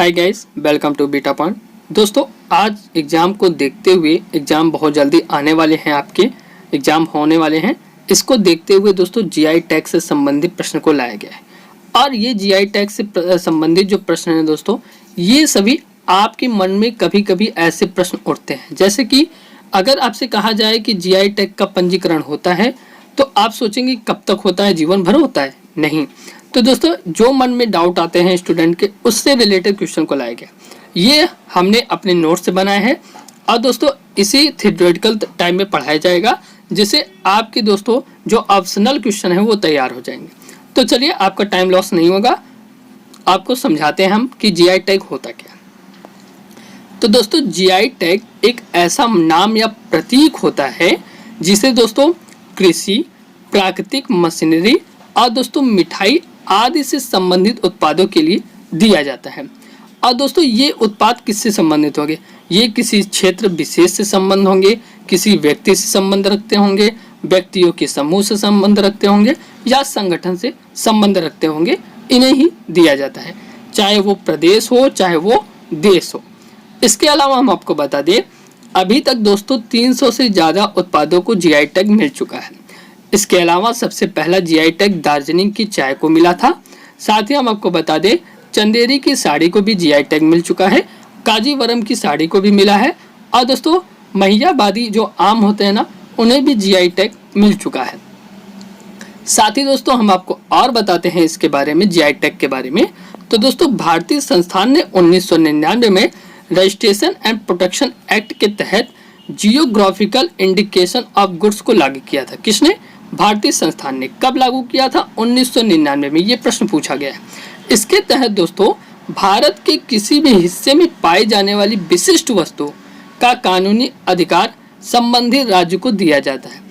Hi guys, welcome to beta point. दोस्तों, आज exam को देखते हुए, एग्ज़ाम बहुत जल्दी आने वाले हैं, आपके एग्ज़ाम होने वाले हैं। इसको देखते हुए दोस्तों जीआई टैग से संबंधित प्रश्न को लाया गया है। और ये जीआई टैग से संबंधित जो प्रश्न हैं दोस्तों, ये सभी आपके मन में कभी कभी ऐसे प्रश्न उठते हैं, जैसे कि अगर आपसे कहा जाए कि जीआई टैग का पंजीकरण होता है तो आप सोचेंगे कब तक होता है, जीवन भर होता है? नहीं। तो दोस्तों, जो मन में डाउट आते हैं स्टूडेंट के, उससे रिलेटेड क्वेश्चन को लाया गया। ये हमने अपने नोट से बनाए हैं और दोस्तों इसी थ्योरेटिकल टाइम में पढ़ाया जाएगा, जिससे आपके दोस्तों जो ऑप्शनल क्वेश्चन है वो तैयार हो जाएंगे। तो चलिए, आपका टाइम लॉस नहीं होगा, आपको समझाते हैं हम कि जीआई टैग होता क्या। तो दोस्तों, जीआई टैग एक ऐसा नाम या प्रतीक होता है जिसे दोस्तों कृषि, प्राकृतिक मशीनरी और दोस्तों मिठाई आदि से संबंधित उत्पादों के लिए दिया जाता है। और दोस्तों ये उत्पाद किससे संबंधित होंगे? ये किसी क्षेत्र विशेष से संबंध होंगे, किसी व्यक्ति से संबंध रखते होंगे, व्यक्तियों के समूह से संबंध रखते होंगे या संगठन से संबंध रखते होंगे, इन्हें ही दिया जाता है, चाहे वो प्रदेश हो चाहे वो देश हो। इसके अलावा हम आपको बता दें, अभी तक दोस्तों 300 से ज़्यादा उत्पादों को जीआई टैग मिल चुका है। इसके अलावा सबसे पहला जीआई टैग दार्जिलिंग की चाय को मिला था। साथ ही हम आपको बता दें, चंदेरी की साड़ी को भी जीआई टैग मिल चुका है, काजीवरम की साड़ी को भी मिला है और दोस्तों महियाबादी जो आम होते हैं ना, उन्हें भी जीआई टैग मिल चुका है। साथ ही दोस्तों हम आपको और बताते हैं इसके बारे में, जीआई टैग के बारे में। तो दोस्तों भारतीय संस्थान ने 1999 में रजिस्ट्रेशन एंड प्रोटेक्शन एक्ट के तहत जियोग्राफिकल इंडिकेशन ऑफ गुड्स को लागू किया था। किसने? भारतीय संस्थान ने। कब लागू किया था? 1999 में। ये प्रश्न पूछा गया है। इसके तहत दोस्तों भारत के किसी भी हिस्से में पाई जाने वाली विशिष्ट वस्तु का कानूनी अधिकार संबंधित राज्य को दिया जाता है।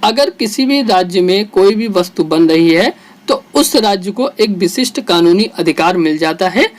अगर किसी भी राज्य में कोई भी वस्तु बन रही है तो उस राज्य को एक विशिष्ट कानूनी अधिकार मिल जाता है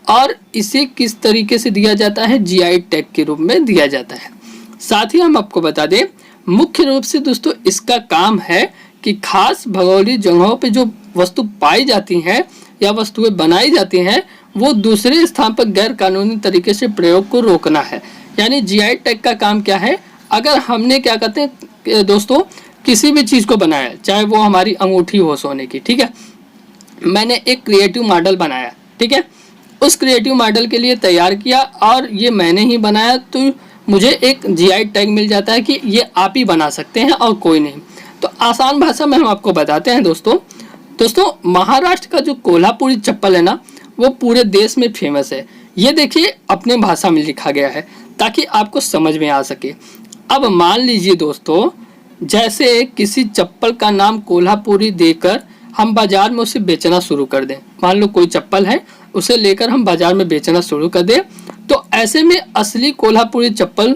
और इसे किस तरीके से दिया जाता है? जीआई टैग के रूप में दिया जाता है। साथ ही हम आपको बता दें, मुख्य रूप से दोस्तों इसका काम है कि खास भौगोलिक जगहों पे जो वस्तु पाई जाती हैं या वस्तुएं बनाई जाती हैं, वो दूसरे स्थान पर गैर कानूनी तरीके से प्रयोग को रोकना है। यानी जीआई टैग का काम क्या है? अगर हमने क्या कहते हैं दोस्तों, किसी भी चीज़ को बनाया, चाहे वो हमारी अंगूठी हो सोने की, ठीक है, मैंने एक क्रिएटिव मॉडल बनाया, ठीक है, उस क्रिएटिव मॉडल के लिए तैयार किया और ये मैंने ही बनाया, तो मुझे एक जीआई टैग मिल जाता है कि ये आप ही बना सकते हैं और कोई नहीं। तो आसान भाषा में हम आपको बताते हैं दोस्तों महाराष्ट्र का जो कोल्हापुरी चप्पल है ना, वो पूरे देश में फेमस है। ये देखिए अपने भाषा में लिखा गया है ताकि आपको समझ में आ सके। अब मान लीजिए दोस्तों, जैसे किसी चप्पल का नाम कोल्हापुरी देकर हम बाजार में उसे बेचना शुरू कर दें। मान लो कोई चप्पल है, उसे लेकर हम बाजार में बेचना शुरू कर दें, तो ऐसे में असली कोल्हापुरी चप्पल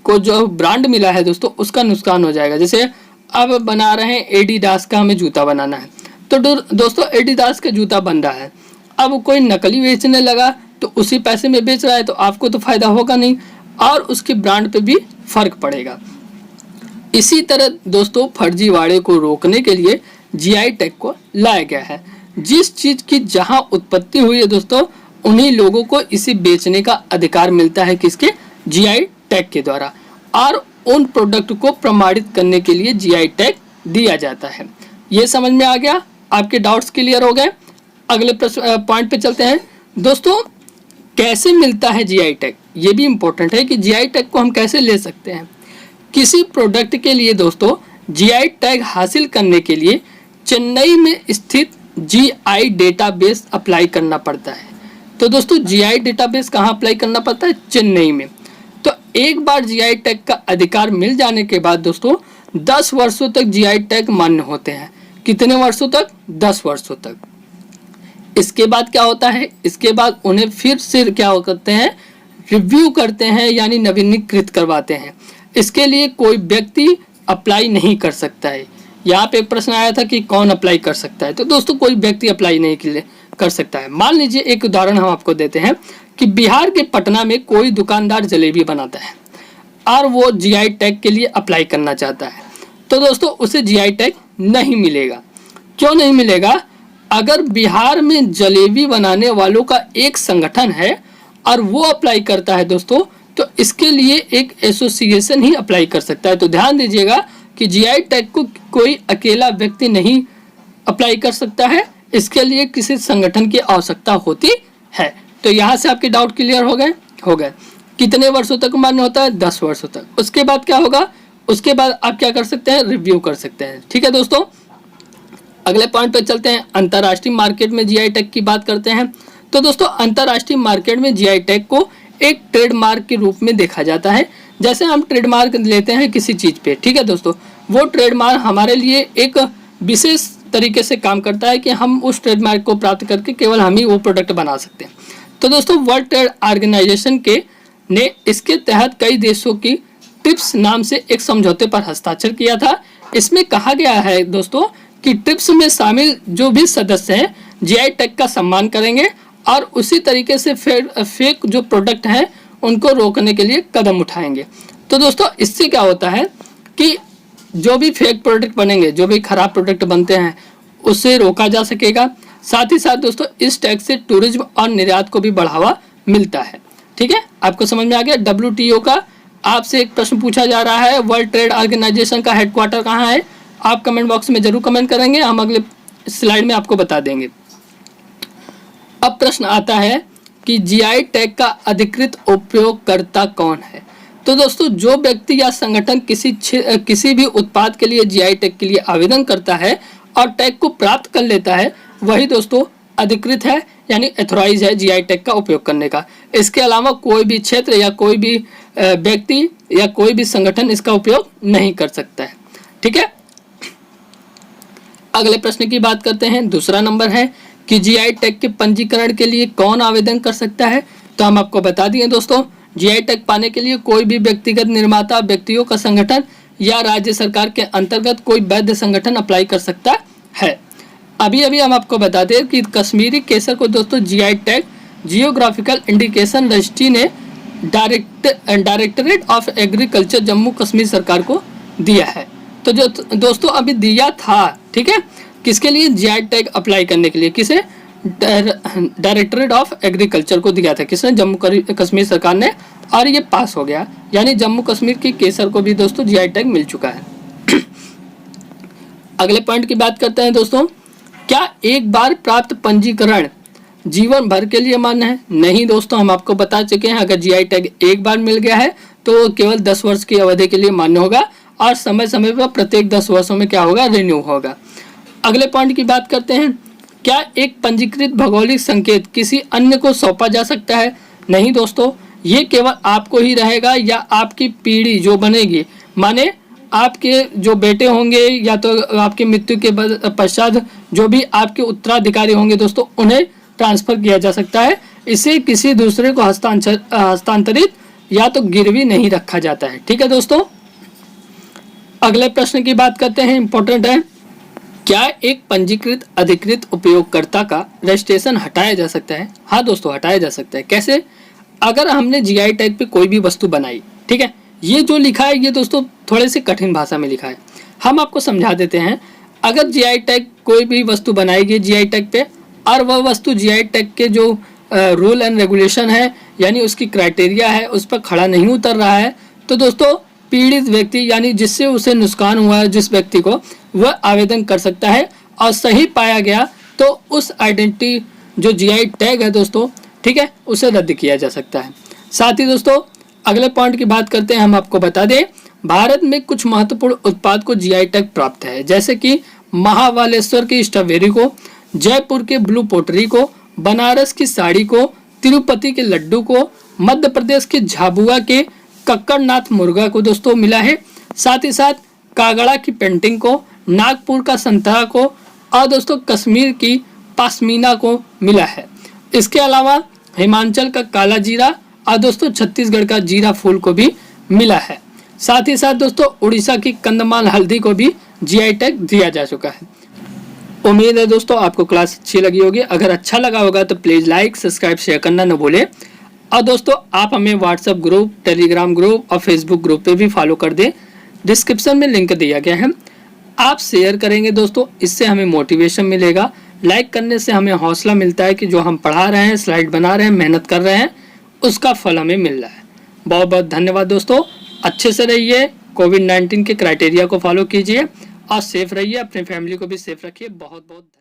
को जो ब्रांड मिला है दोस्तों, उसका नुकसान हो जाएगा। जैसे अब बना रहे हैं एडिडास का, हमें जूता बनाना है, तो दोस्तों एडिडास का जूता बन रहा है, अब कोई नकली बेचने लगा तो उसी पैसे में बेच रहा है, तो आपको तो फायदा होगा नहीं और उसके ब्रांड पे भी फर्क पड़ेगा। इसी तरह दोस्तों फर्जीवाड़े को रोकने के लिए जीआई टैग को लाया गया है। जिस चीज की जहां उत्पत्ति हुई है दोस्तों, उन्हीं लोगों को इसे बेचने का अधिकार मिलता है, किसके? जीआई टैग के द्वारा। और उन प्रोडक्ट को प्रमाणित करने के लिए जीआई टैग दिया जाता है। ये समझ में आ गया? आपके डाउट्स क्लियर हो गए? अगले पॉइंट पे चलते हैं दोस्तों। कैसे मिलता है जीआई टैग? ये भी इंपॉर्टेंट है कि जीआई टैग को हम कैसे ले सकते हैं। किसी प्रोडक्ट के लिए दोस्तों जीआई टैग हासिल करने के लिए चेन्नई में स्थित जीआई डेटाबेस अप्लाई करना पड़ता है। तो दोस्तों जीआई डेटाबेस कहाँ अप्लाई करना पड़ता है? चेन्नई में। तो एक बार जीआई टैग का अधिकार मिल जाने के बाद दोस्तों 10 वर्षों तक जीआई टैग मान्य होते हैं। कितने वर्षों तक? 10 वर्षों तक। इसके बाद क्या होता है? इसके बाद उन्हें फिर से क्या करते हैं? रिव्यू करते हैं, यानी नवीनीकृत करवाते हैं। इसके लिए कोई व्यक्ति अप्लाई नहीं कर सकता है। यहाँ पे प्रश्न आया था कि कौन अप्लाई कर सकता है, तो दोस्तों कोई व्यक्ति अप्लाई नहीं कर सकता है। मान लीजिए एक उदाहरण हम आपको देते हैं कि बिहार के पटना में कोई दुकानदार जलेबी बनाता है और वो जीआई टैग के लिए अप्लाई करना चाहता है, तो दोस्तों उसे जीआई टैग नहीं मिलेगा। क्यों नहीं मिलेगा? अगर बिहार में जलेबी बनाने वालों का एक संगठन है और वो अप्लाई करता है दोस्तों, तो इसके लिए एक एसोसिएशन ही अप्लाई कर सकता है। तो ध्यान दीजिएगा कि जीआई टैग को कोई अकेला व्यक्ति नहीं अप्लाई कर सकता है, इसके लिए किसी संगठन की आवश्यकता होती है। तो यहाँ से आपके डाउट क्लियर हो गए। कितने वर्षों तक मान्य होता है? 10 वर्षों तक। उसके बाद क्या होगा? उसके बाद आप क्या कर सकते हैं? रिव्यू कर सकते हैं। ठीक है दोस्तों, अगले पॉइंट पे चलते हैं। अंतर्राष्ट्रीय मार्केट में जीआई टैग की बात करते हैं। तो दोस्तों अंतर्राष्ट्रीय मार्केट में जीआई टैग को एक ट्रेडमार्क के रूप में देखा जाता है। जैसे हम ट्रेडमार्क लेते हैं किसी चीज़ पे, ठीक है दोस्तों, वो ट्रेडमार्क हमारे लिए एक विशेष तरीके से काम करता है कि हम उस ट्रेडमार्क को प्राप्त करके केवल हम ही वो प्रोडक्ट बना सकते हैं। तो दोस्तों वर्ल्ड ट्रेड ऑर्गेनाइजेशन के ने इसके तहत कई देशों की ट्रिप्स नाम से एक समझौते पर हस्ताक्षर किया था। इसमें कहा गया है दोस्तों कि ट्रिप्स में शामिल जो भी सदस्य हैं जीआई टैग का सम्मान करेंगे और उसी तरीके से फेक जो प्रोडक्ट हैं उनको रोकने के लिए कदम उठाएंगे। तो दोस्तों इससे क्या होता है कि जो भी फेक प्रोडक्ट बनेंगे, जो भी खराब प्रोडक्ट बनते हैं, उससे रोका जा सकेगा। साथ ही साथ दोस्तों इस टैग से टूरिज्म और निर्यात को भी बढ़ावा मिलता है। ठीक है, आपको समझ में आ गया। WTO का आपसे एक प्रश्न पूछा जा रहा है, वर्ल्ड ट्रेड ऑर्गेनाइजेशन का हेडक्वार्टर कहाँ है? आप कमेंट बॉक्स में जरूर कमेंट करेंगे, हम अगले स्लाइड में आपको बता देंगे। अब प्रश्न आता है कि जीआई टैग का अधिकृत उपयोगकर्ता कौन है? तो दोस्तों जो व्यक्ति या संगठन किसी भी उत्पाद के लिए जीआई टैग के लिए आवेदन करता है और टैग को प्राप्त कर लेता है, वही दोस्तों अधिकृत है, यानी एथोराइज है जीआई टैग का उपयोग करने का। इसके अलावा कोई भी क्षेत्र या कोई भी व्यक्ति या कोई भी संगठन इसका उपयोग नहीं कर सकता है। ठीक है, अगले प्रश्न की बात करते हैं। दूसरा नंबर है कि जीआई टैग के पंजीकरण के लिए कौन आवेदन कर सकता है? तो हम आपको बता दिए दोस्तों, जीआई टैग पाने के लिए कोई भी व्यक्तिगत निर्माता, व्यक्तियों का संगठन या राज्य सरकार के अंतर्गत कोई वैध संगठन अप्लाई कर सकता है। अभी हम आपको बता दें कि कश्मीरी केसर को दोस्तों GI tag geographical indication registry ने directorate of agriculture Jammu Kashmir सरकार को दिया है। तो जो दोस्तों अभी दिया था, ठीक है, किसके लिए? जीआई टैग अप्लाई करने के लिए। किसे? डायरेक्टरेट ऑफ एग्रीकल्चर को दिया था। किसने? जम्मू कश्मीर सरकार ने, और ये पास हो गया, यानी जम्मू कश्मीर की केसर को भी दोस्तों जीआई टैग मिल चुका है। अगले पॉइंट की बात करते हैं दोस्तों, क्या एक बार प्राप्त पंजीकरण जीवन भर के लिए मान्य है? नहीं दोस्तों, हम आपको बता चुके हैं, अगर जीआई टैग एक बार मिल गया है तो केवल 10 वर्ष की अवधि के लिए मान्य होगा और समय समय पर प्रत्येक 10 वर्षों में क्या होगा? रिन्यू होगा। अगले पॉइंट की बात करते हैं, क्या एक पंजीकृत भौगोलिक संकेत किसी अन्य को सौंपा जा सकता है? नहीं दोस्तों, ये केवल आपको ही रहेगा या आपकी पीढ़ी जो बनेगी, माने आपके जो बेटे होंगे या तो आपकी मृत्यु के पश्चात जो भी आपके उत्तराधिकारी होंगे दोस्तों, उन्हें ट्रांसफर किया जा सकता है। इसे किसी दूसरे को हस्तांतरित या तो गिरवी नहीं रखा जाता है। ठीक है दोस्तों, अगले प्रश्न की बात करते हैं, इंपॉर्टेंट है। क्या एक पंजीकृत अधिकृत उपयोगकर्ता का रजिस्ट्रेशन हटाया जा सकता है? हाँ दोस्तों, हटाया जा सकता है। कैसे? अगर हमने जीआई टैग पे कोई भी वस्तु बनाई, ठीक है, ये जो लिखा है ये दोस्तों थोड़े से कठिन भाषा में लिखा है, हम आपको समझा देते हैं। अगर जीआई टैग कोई भी वस्तु बनाएगी जीआई टैग पे और वह वस्तु जीआई टैग के जो रूल एंड रेगुलेशन है, यानी उसकी क्राइटेरिया है, उस पर खड़ा नहीं उतर रहा है, तो दोस्तों पीड़ित व्यक्ति यानी जिससे उसे नुकसान हुआ है जिस व्यक्ति को, वह आवेदन कर सकता है और सही पाया गया तो उस आइडेंटिटी जो जीआई टैग है दोस्तों, ठीक है, उसे रद्द किया जा सकता है। साथ ही दोस्तों अगले पॉइंट की बात करते हैं, हम आपको बता दें भारत में कुछ महत्वपूर्ण उत्पाद को जीआई टैग प्राप्त है, जैसे कि महाबालेश्वर की स्ट्रॉबेरी को, जयपुर के ब्लू पोटरी को, बनारस की साड़ी को, तिरुपति के लड्डू को, मध्य प्रदेश के झाबुआ के कक्कड़नाथ मुर्गा को दोस्तों मिला है। साथ ही साथ कागड़ा की पेंटिंग को, नागपुर का संतरा को और दोस्तों कश्मीर की पाशमीना को मिला है। इसके अलावा हिमाचल का काला जीरा और दोस्तों छत्तीसगढ़ का जीरा फूल को भी मिला है। साथ ही साथ दोस्तों उड़ीसा की कंदमाल हल्दी को भी जीआई टैग दिया जा चुका है। उम्मीद है दोस्तों आपको क्लास अच्छी लगी होगी। अगर अच्छा लगा होगा तो प्लीज़ लाइक सब्सक्राइब शेयर करना न भूलें। और दोस्तों आप हमें व्हाट्सएप ग्रुप, टेलीग्राम ग्रुप और फेसबुक ग्रुप पे भी फॉलो कर दें, डिस्क्रिप्शन में लिंक दिया गया है। आप शेयर करेंगे दोस्तों, इससे हमें मोटिवेशन मिलेगा लाइक करने से हमें हौसला मिलता है कि जो हम पढ़ा रहे हैं, स्लाइड बना रहे हैं, मेहनत कर रहे हैं, उसका फल हमें मिल रहा है। बहुत बहुत धन्यवाद दोस्तों। अच्छे से रहिए, कोविड-19 के क्राइटेरिया को फॉलो कीजिए और सेफ रहिए, अपने फैमिली को भी सेफ रखिए। बहुत बहुत धन्यवाद।